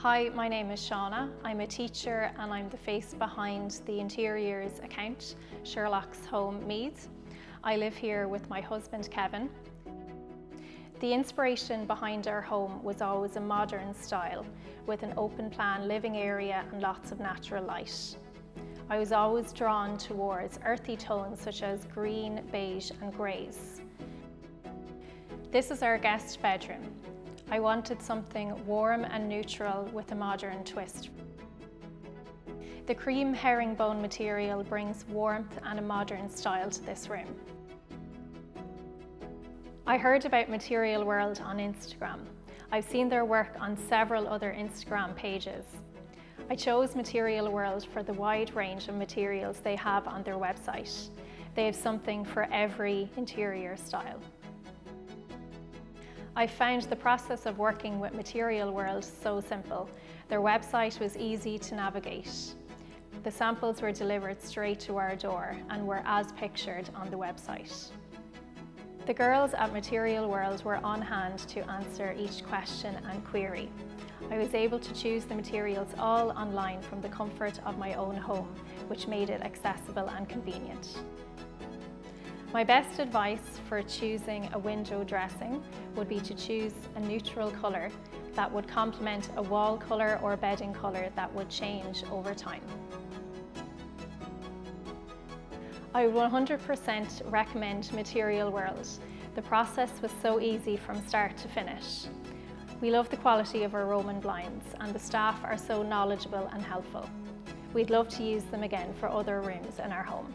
Hi, my name is Shawna. I'm a teacher and I'm the face behind the interiors account, Sherlock's Home Meads. I live here with my husband Kevin. The inspiration behind our home was always a modern style with an open plan living area and lots of natural light. I was always drawn towards earthy tones such as green, beige and greys. This is our guest bedroom. I wanted something warm and neutral with a modern twist. The cream herringbone material brings warmth and a modern style to this room. I heard about Material World on Instagram. I've seen their work on several other Instagram pages. I chose Material World for the wide range of materials they have on their website. They have something for every interior style. I found the process of working with Material World so simple. Their website was easy to navigate. The samples were delivered straight to our door and were as pictured on the website. The girls at Material World were on hand to answer each question and query. I was able to choose the materials all online from the comfort of my own home, which made it accessible and convenient. My best advice for choosing a window dressing would be to choose a neutral colour that would complement a wall colour or bedding colour that would change over time. I would 100% recommend Material World. The process was so easy from start to finish. We love the quality of our Roman blinds and the staff are so knowledgeable and helpful. We'd love to use them again for other rooms in our home.